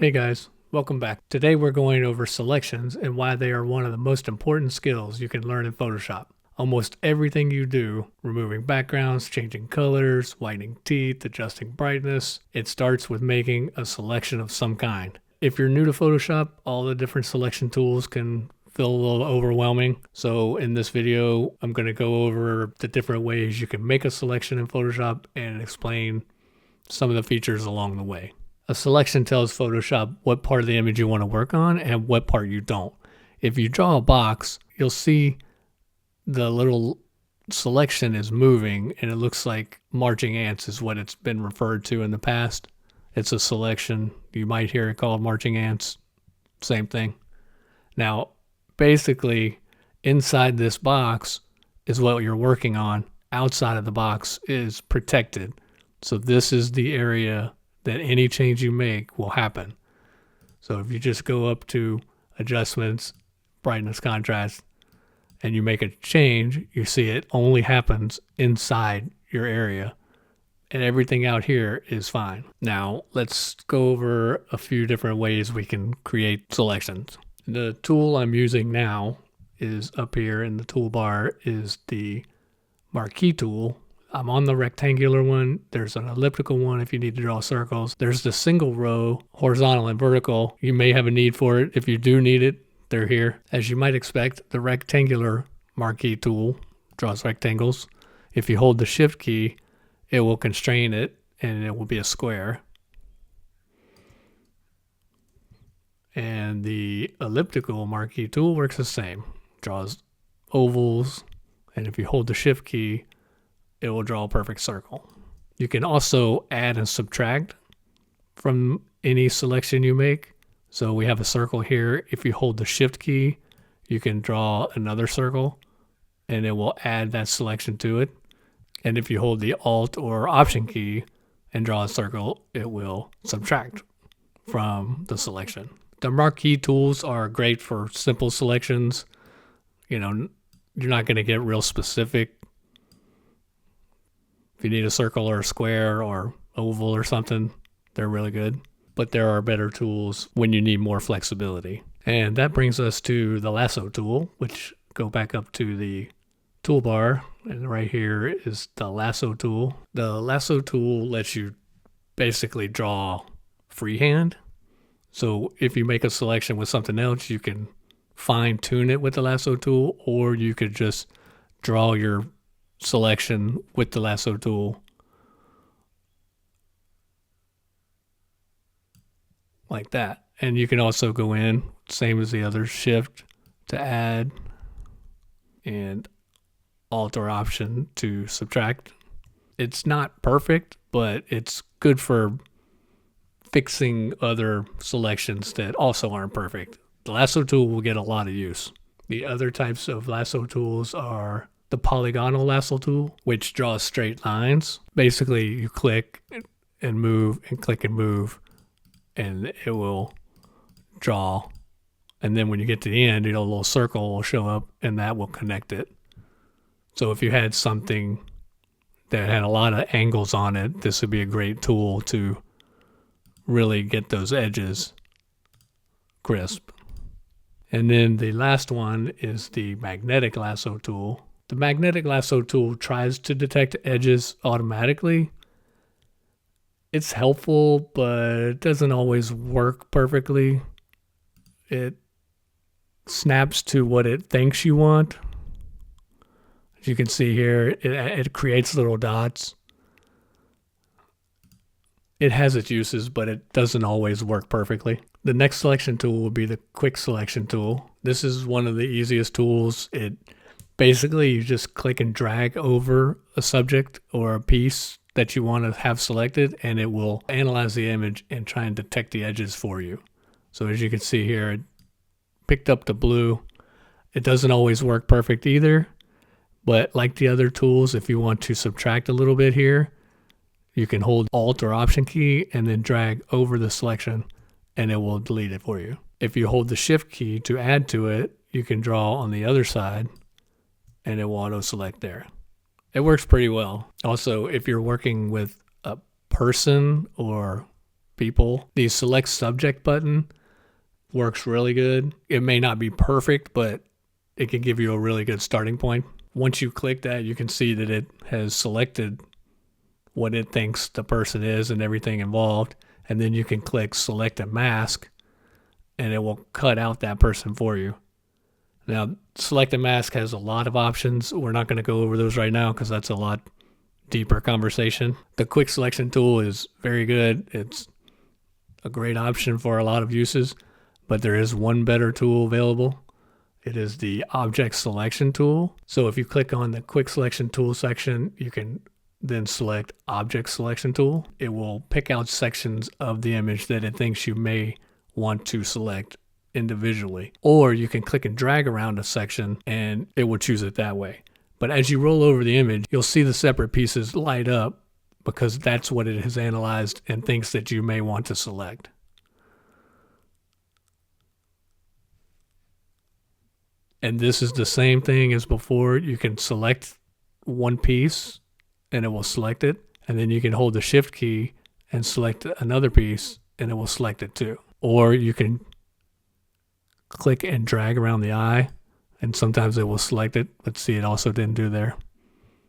Hey guys, welcome back. Today we're going over selections and why they are one of the most important skills you can learn in Photoshop. Almost everything you do, removing backgrounds, changing colors, whitening teeth, adjusting brightness, it starts with making a selection of some kind. If you're new to Photoshop, all the different selection tools can feel a little overwhelming. So in this video, I'm going to go over the different ways you can make a selection in Photoshop and explain some of the features along the way. A selection tells Photoshop what part of the image you want to work on and what part you don't. If you draw a box, you'll see the little selection is moving and it looks like marching ants is what it's been referred to in the past. It's a selection. You might hear it called marching ants. Same thing. Now, basically, inside this box is what you're working on. Outside of the box is protected. So this is the area that any change you make will happen. So if you just go up to adjustments, brightness, contrast, and you make a change, you see it only happens inside your area and everything out here is fine. Now let's go over a few different ways we can create selections. The tool I'm using now is up here in the toolbar is the Marquee Tool. I'm on the rectangular one. There's an elliptical one if you need to draw circles. There's the single row, horizontal and vertical. You may have a need for it. If you do need it, they're here. As you might expect, the rectangular Marquee tool draws rectangles. If you hold the shift key, it will constrain it and it will be a square. And the elliptical Marquee tool works the same. Draws ovals, and if you hold the shift key, it will draw a perfect circle. You can also add and subtract from any selection you make. So we have a circle here. If you hold the shift key, you can draw another circle and it will add that selection to it. And if you hold the Alt or Option key and draw a circle, it will subtract from the selection. The Marquee tools are great for simple selections. You know, you're not going to get real specific. If you need a circle or a square or oval or something, they're really good. But there are better tools when you need more flexibility. And that brings us to the Lasso tool, which go back up to the toolbar. And right here is the Lasso tool. The Lasso tool lets you basically draw freehand. So if you make a selection with something else, you can fine tune it with the Lasso tool, or you could just draw your selection with the Lasso tool like that. And you can also go in, same as the other, shift to add and Alt or Option to subtract. It's not perfect, but it's good for fixing other selections that also aren't perfect. The Lasso tool will get a lot of use. The other types of Lasso tools are the polygonal lasso tool, which draws straight lines. Basically, you click and move and click and move, and it will draw. And then when you get to the end, a little circle will show up, and that will connect it. So if you had something that had a lot of angles on it, this would be a great tool to really get those edges crisp. And then the last one is the magnetic lasso tool. The magnetic lasso tool tries to detect edges automatically. It's helpful, but it doesn't always work perfectly. It snaps to what it thinks you want. As you can see here, it creates little dots. It has its uses, but it doesn't always work perfectly. The next selection tool will be the quick selection tool. This is one of the easiest tools. Basically, you just click and drag over a subject or a piece that you want to have selected, and it will analyze the image and try and detect the edges for you. So as you can see here, it picked up the blue. It doesn't always work perfect either, but like the other tools, if you want to subtract a little bit here, you can hold Alt or Option key and then drag over the selection, and it will delete it for you. If you hold the Shift key to add to it, you can draw on the other side, and it will auto-select there. It works pretty well. Also, if you're working with a person or people. The select subject button works really good. It may not be perfect, but it can give you a really good starting point. Once you click that, you can see that it has selected what it thinks the person is and everything involved. And then you can click select a mask and it will cut out that person for you. Now, select a mask has a lot of options. We're not going to go over those right now because that's a lot deeper conversation. The quick selection tool is very good. It's a great option for a lot of uses, but there is one better tool available. It is the object selection tool. So if you click on the quick selection tool section, you can then select object selection tool. It will pick out sections of the image that it thinks you may want to select individually. Or you can click and drag around a section and it will choose it that way. But as you roll over the image, you'll see the separate pieces light up because that's what it has analyzed and thinks that you may want to select. And this is the same thing as before. You can select one piece and it will select it. And then you can hold the shift key and select another piece and it will select it too. Or you can click and drag around the eye and sometimes it will select it. But see, it also didn't do there.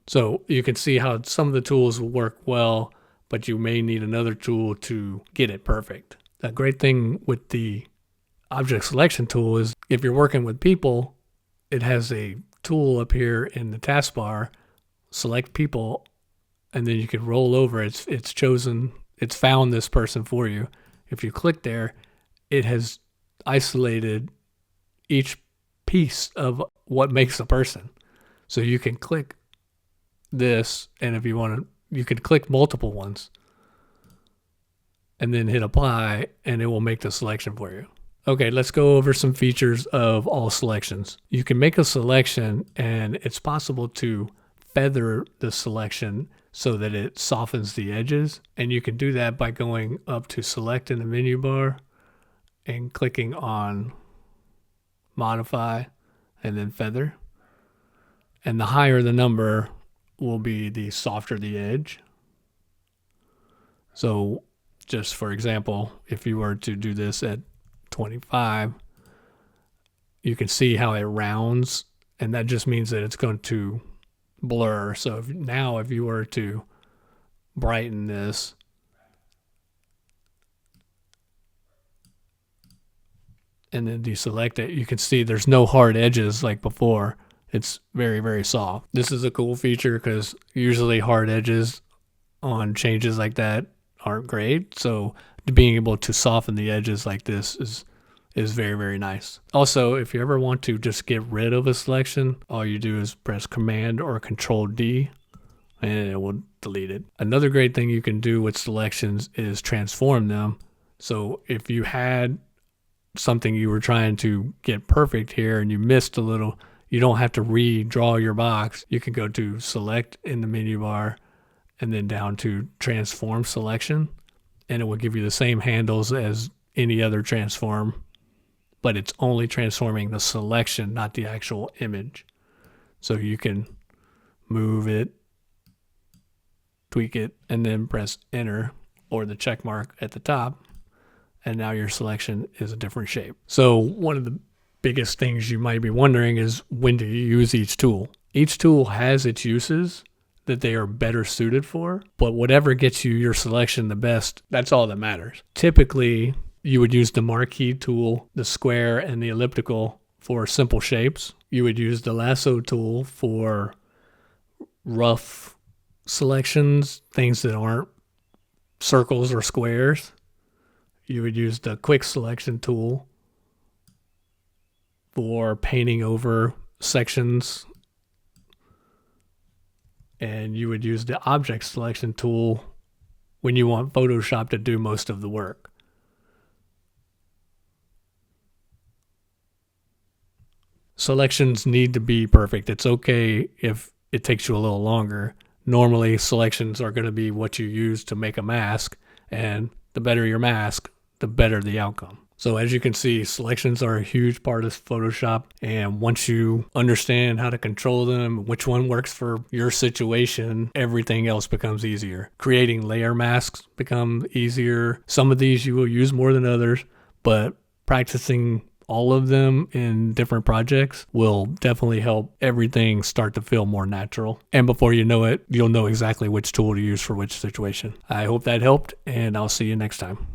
So you can see how some of the tools will work well, but you may need another tool to get it perfect. A great thing with the object selection tool is if you're working with people, it has a tool up here in the taskbar, select people, and then you can roll over. It's found this person for you. If you click there, it has isolated each piece of what makes a person. So you can click this, and if you want to, you can click multiple ones and then hit apply, and it will make the selection for you. Okay, let's go over some features of all selections. You can make a selection and it's possible to feather the selection so that it softens the edges. And you can do that by going up to select in the menu bar and clicking on modify and then feather. And the higher the number will be, the softer the edge. So just for example, if you were to do this at 25, you can see how it rounds, and that just means that it's going to blur. So if you were to brighten this, and then deselect it, you can see there's no hard edges like before. It's very, very soft. This is a cool feature because usually hard edges on changes like that aren't great. So being able to soften the edges like this is very, very nice. Also, if you ever want to just get rid of a selection, all you do is press Command or Control D and it will delete it. Another great thing you can do with selections is transform them. So if you had something you were trying to get perfect here and you missed a little, you don't have to redraw your box. You can go to Select in the menu bar and then down to Transform Selection, and it will give you the same handles as any other transform, but it's only transforming the selection, not the actual image. So you can move it, tweak it, and then press Enter or the check mark at the top, and now your selection is a different shape. So one of the biggest things you might be wondering is, when do you use each tool? Each tool has its uses that they are better suited for, but whatever gets you your selection the best, that's all that matters. Typically, you would use the Marquee Tool, the square and the elliptical for simple shapes. You would use the Lasso Tool for rough selections, things that aren't circles or squares. You would use the Quick Selection Tool for painting over sections. And you would use the Object Selection Tool when you want Photoshop to do most of the work. Selections need to be perfect. It's okay if it takes you a little longer. Normally, selections are going to be what you use to make a mask, and the better your mask, the better the outcome. So as you can see, selections are a huge part of Photoshop. And once you understand how to control them, which one works for your situation, everything else becomes easier. Creating layer masks become easier. Some of these you will use more than others, but practicing all of them in different projects will definitely help everything start to feel more natural. And before you know it, you'll know exactly which tool to use for which situation. I hope that helped, and I'll see you next time.